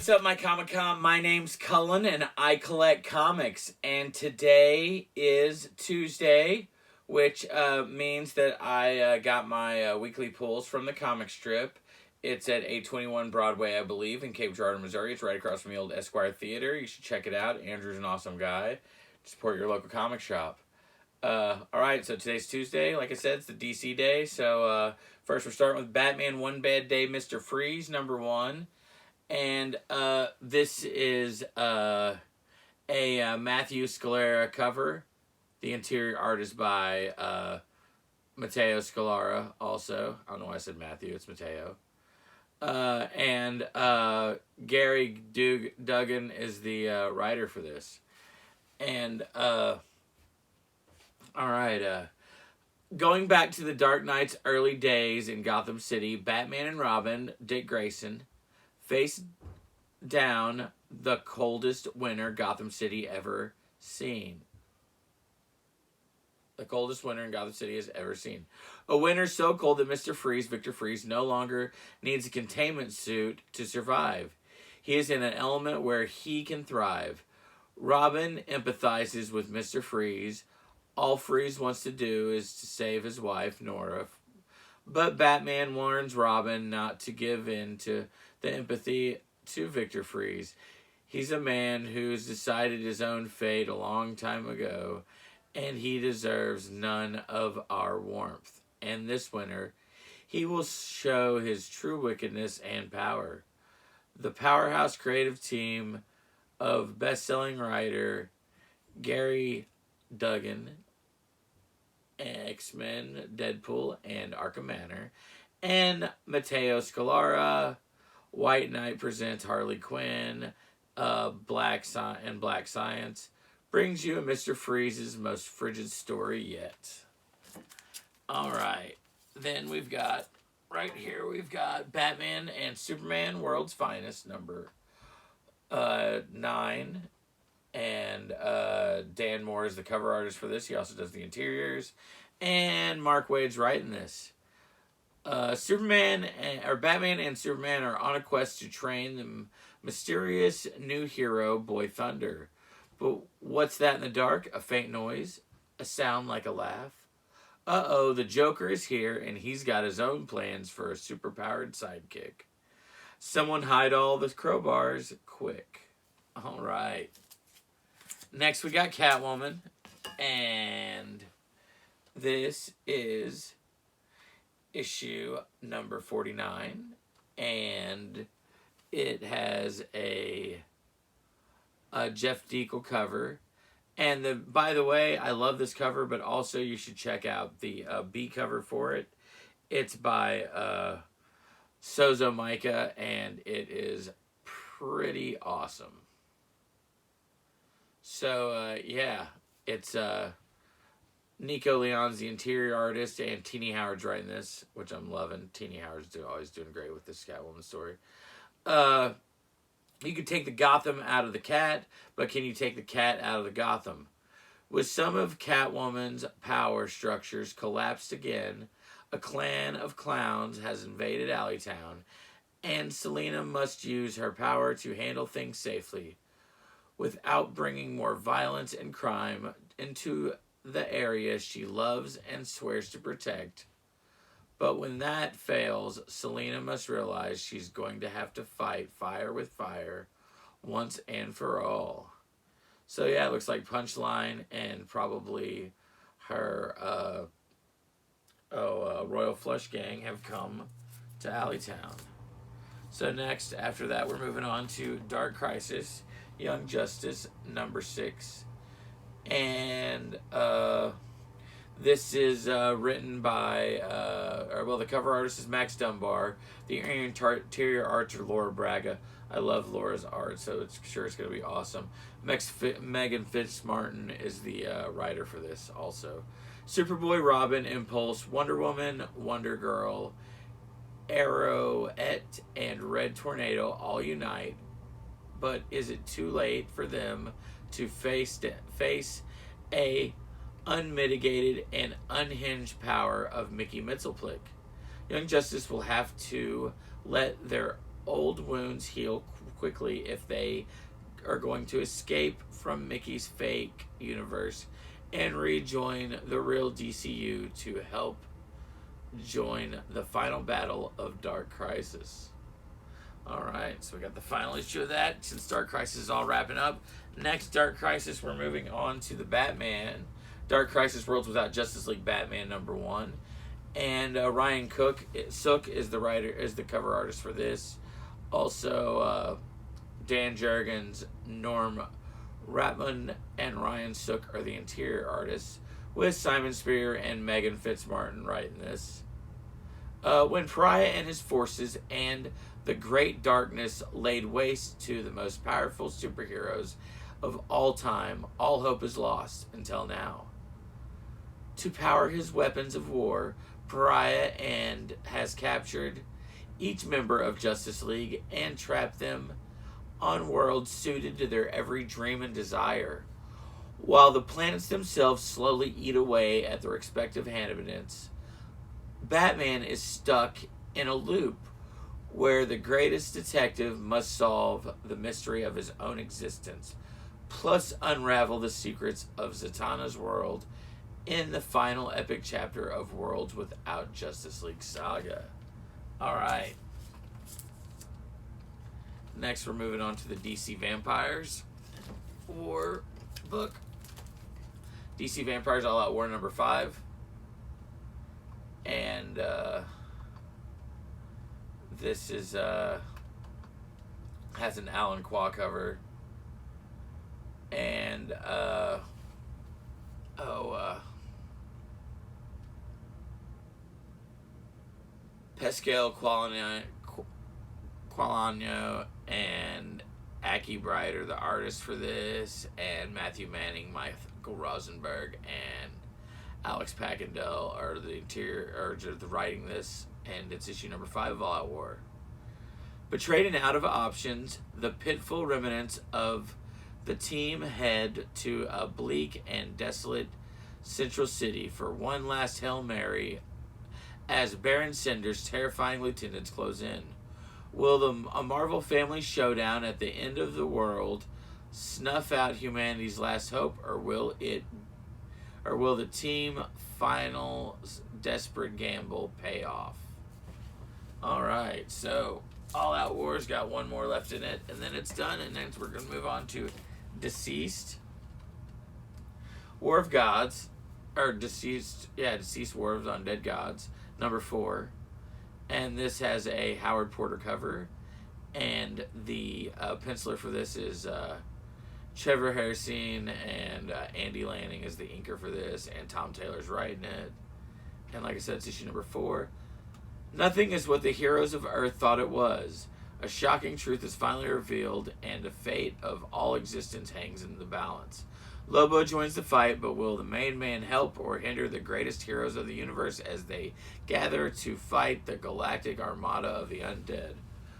What's up, my Comic-Con? My name's Cullen, and I collect comics. And today is Tuesday, which means that I got my weekly pulls from the comic strip. It's at 821 Broadway, I believe, in Cape Girardeau, Missouri. It's right across from the old Esquire Theater. You should check it out. Andrew's an awesome guy. Support your local comic shop. Alright, so today's Tuesday. Like I said, it's the DC day. So first we're starting with Batman One Bad Day, Mr. Freeze, #1. And this is a Matthew Scalera cover. The interior art is by Matteo Scalera also. I don't know why I said Matthew, it's Matteo. And Gary Duggan is the writer for this. And, alright, going back to the Dark Knight's early days in Gotham City, Batman and Robin, Dick Grayson, face down the coldest winter Gotham City ever seen. The coldest winter in Gotham City has ever seen. A winter so cold that Mr. Freeze, Victor Freeze, no longer needs a containment suit to survive. He is in an element where he can thrive. Robin empathizes with Mr. Freeze. All Freeze wants to do is to save his wife, Nora. But Batman warns Robin not to give in to the empathy to Victor Freeze. He's a man who's decided his own fate a long time ago, and he deserves none of our warmth. And this winter, he will show his true wickedness and power. The powerhouse creative team of best-selling writer Gary Duggan, X-Men, Deadpool, and Arkham Manor, and Matteo Scalera, White Knight presents Harley Quinn, Black Science, brings you Mr. Freeze's most frigid story yet. Alright, then we've got, right here, we've got Batman and Superman, World's Finest, #9. And Dan Moore is the cover artist for this. He also does the interiors. And Mark Waid's writing this. Batman and Superman are on a quest to train the mysterious new hero, Boy Thunder. But what's that in the dark? A faint noise? A sound like a laugh? Uh-oh, the Joker is here, and he's got his own plans for a superpowered sidekick. Someone hide all the crowbars quick. All right. Next, we got Catwoman, and this is issue number 49, and it has a Jeff Deacle cover. And by the way, I love this cover, but also you should check out the B cover for it. It's by Sozo Micah, and it is pretty awesome. So, yeah, it's Nico Leon's the interior artist, and Teenie Howard's writing this, which I'm loving. Teenie Howard's always doing great with this Catwoman story. You can take the Gotham out of the cat, but can you take the cat out of the Gotham? With some of Catwoman's power structures collapsed again, a clan of clowns has invaded Alleytown, and Selina must use her power to handle things safely, without bringing more violence and crime into the area she loves and swears to protect. But when that fails, Selina must realize she's going to have to fight fire with fire once and for all. So yeah, it looks like Punchline and probably her Royal Flush Gang have come to Alleytown. So next, after that, we're moving on to Dark Crisis, Young Justice, #6. And this is written by, the cover artist is Max Dunbar. The interior arts are Laura Braga. I love Laura's art, so it's going to be awesome. Megan Fitzmartin is the writer for this also. Superboy, Robin, Impulse, Wonder Woman, Wonder Girl, Arrowette, and Red Tornado all unite. But is it too late for them to face a unmitigated and unhinged power of Mickey Mxyzptlk? Young Justice will have to let their old wounds heal quickly if they are going to escape from Mickey's fake universe and rejoin the real DCU to help join the final battle of Dark Crisis. Alright, so we got the final issue of that. Since Dark Crisis is all wrapping up, next Dark Crisis, we're moving on to the Batman. Dark Crisis Worlds Without Justice League Batman #1. And Ryan Sook is the cover artist for this. Also, Dan Jurgens, Norm Ratman, and Ryan Sook are the interior artists, with Simon Spear and Megan Fitzmartin writing this. When Pariah and his forces and the Great Darkness laid waste to the most powerful superheroes of all time, all hope is lost until now. To power his weapons of war, Pariah has captured each member of Justice League and trapped them on worlds suited to their every dream and desire, while the planets themselves slowly eat away at their respective inhabitants. Batman is stuck in a loop where the greatest detective must solve the mystery of his own existence, plus unravel the secrets of Zatanna's world in the final epic chapter of Worlds Without Justice League Saga. Alright. Next, we're moving on to the DC Vampires War book. DC Vampires All Out War #5. And this is has an Alan Quah cover. And Pascal Qualano and Aki Bright are the artists for this, and Matthew Manning, Michael Rosenberg, and Alex Packendell are the writing this, and it's issue #5 of All Out War. Betrayed and out of options, the pitiful remnants of the team head to a bleak and desolate Central City for one last Hail Mary as Baron Cinder's terrifying lieutenants close in. Will a Marvel family showdown at the end of the world snuff out humanity's last hope, or will the team final desperate gamble pay off? Alright, so All Out War's got one more left in it, and then it's done, and then we're going to move on to DCeased War of Gods, or DCeased War of Undead Gods, #4. And this has a Howard Porter cover, and the penciler for this is Trevor Hairsine, and Andy Lanning is the inker for this, and Tom Taylor's writing it. And like I said, it's issue #4. Nothing is what the heroes of Earth thought it was. A shocking truth is finally revealed, and the fate of all existence hangs in the balance. Lobo joins the fight, but will the main man help or hinder the greatest heroes of the universe as they gather to fight the galactic armada of the undead?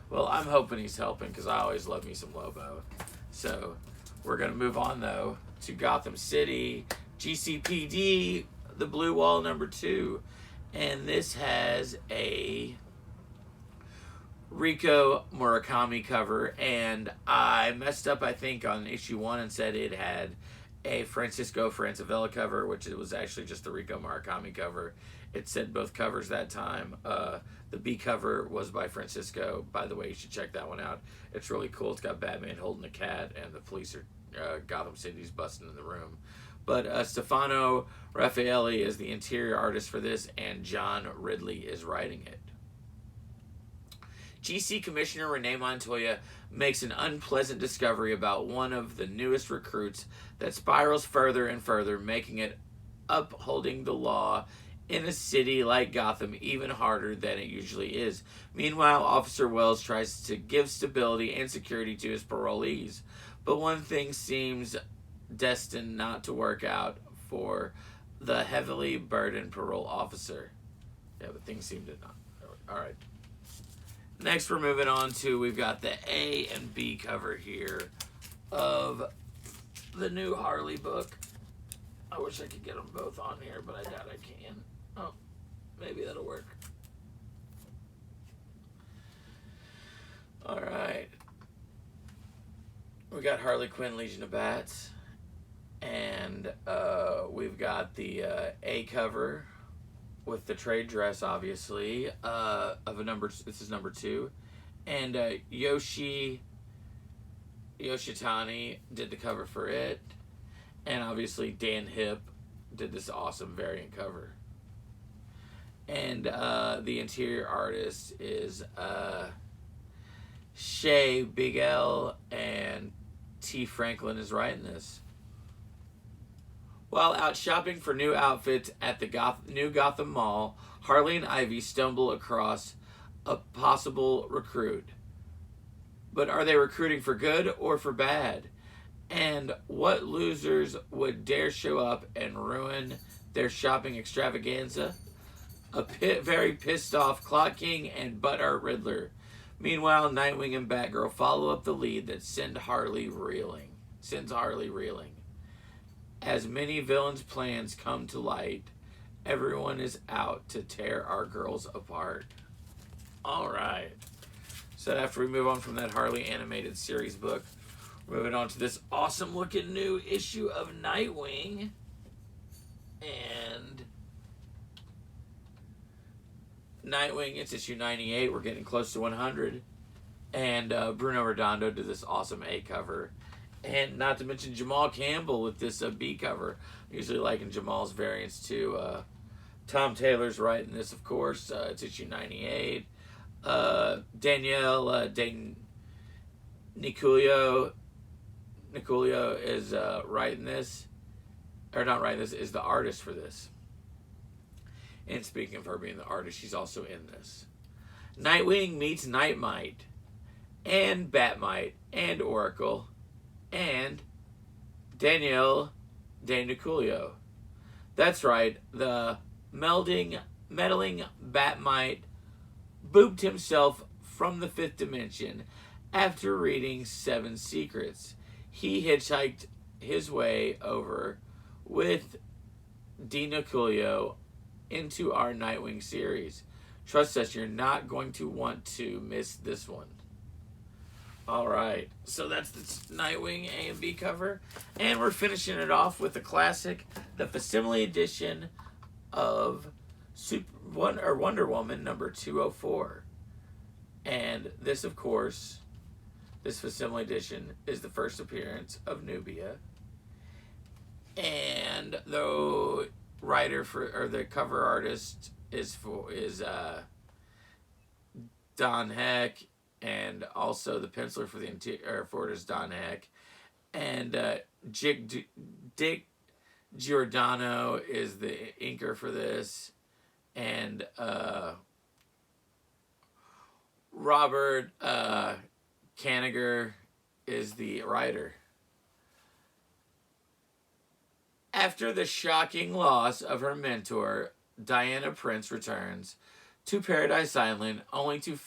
Well, I'm hoping he's helping, because I always love me some Lobo. So we're going to move on, though, to Gotham City, GCPD, The Blue Wall #2. And this has a Rico Murakami cover, and I messed up, I think, on issue 1 and said it had a Francisco Francavilla cover, which it was actually just the Rico Murakami cover. It said both covers that time. The B cover was by Francisco. By the way, you should check that one out. It's really cool. It's got Batman holding a cat, and the police are Gotham City's busting in the room. But Stefano Raffaelli is the interior artist for this, and John Ridley is writing it. GC Commissioner Renee Montoya makes an unpleasant discovery about one of the newest recruits that spirals further and further, making it upholding the law in a city like Gotham even harder than it usually is. Meanwhile, Officer Wells tries to give stability and security to his parolees, but one thing seems destined not to work out for the heavily burdened parole officer. Yeah, but things seem to not. Alright. Next, we're moving on to, we've got the A and B cover here of the new Harley book. I wish I could get them both on here, but I doubt I can. Oh, maybe that'll work. Alright. we got Harley Quinn, Legion of Bats. And we've got the A cover with the trade dress, obviously, of a number. This is number 2. And Yoshitani did the cover for it. And obviously Dan Hip did this awesome variant cover. And the interior artist is Shay Big L, and T. Franklin is writing this. While out shopping for new outfits at the new Gotham Mall, Harley and Ivy stumble across a possible recruit. But are they recruiting for good or for bad? And what losers would dare show up and ruin their shopping extravaganza? A very pissed off Clock King and Butthurt Riddler. Meanwhile, Nightwing and Batgirl follow up the lead that sends Harley reeling. As many villains' plans come to light, everyone is out to tear our girls apart. Alright. So after we move on from that Harley animated series book, we're moving on to this awesome looking new issue of Nightwing. And Nightwing, it's issue 98. We're getting close to 100. And Bruno Redondo did this awesome A cover. And not to mention Jamal Campbell with this B cover. I'm usually liking Jamal's variants too. Tom Taylor's writing this, of course. It's issue 98. Danielle Niculio is writing this. Or not writing this, is the artist for this. And speaking of her being the artist, she's also in this. Nightwing meets Nightmite. And Batmite. And Oracle. And Danielle De Niculio. That's right, the meddling Batmite booped himself from the 5th dimension after reading 7 Secrets. He hitchhiked his way over with De Niculio into our Nightwing series. Trust us, you're not going to want to miss this one. Alright, so that's the Nightwing A and B cover. And we're finishing it off with the classic, the Facsimile edition of Wonder Woman number 204. And this, of course, this Facsimile edition is the first appearance of Nubia. And the writer or the cover artist is Don Heck. And also the penciler for the interior for it is Don Heck. And Dick Giordano is the inker for this. And Robert Kanigher is the writer. After the shocking loss of her mentor, Diana Prince returns to Paradise Island only to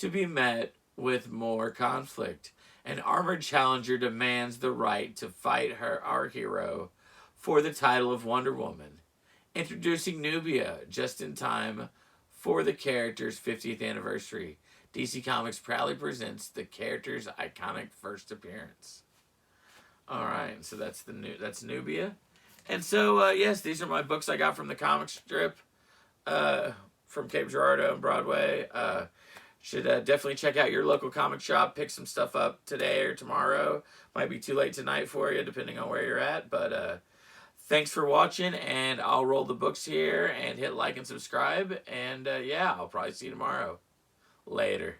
be met with more conflict. An armored challenger demands the right to fight our hero for the title of Wonder Woman. Introducing Nubia just in time for the character's 50th anniversary. DC Comics proudly presents the character's iconic first appearance. Alright, so that's Nubia. And so, yes, these are my books I got from the comic strip from Cape Girardeau and Broadway. Should definitely check out your local comic shop. Pick some stuff up today or tomorrow. Might be too late tonight for you, depending on where you're at. But thanks for watching, and I'll roll the books here and hit like and subscribe. And yeah, I'll probably see you tomorrow. Later.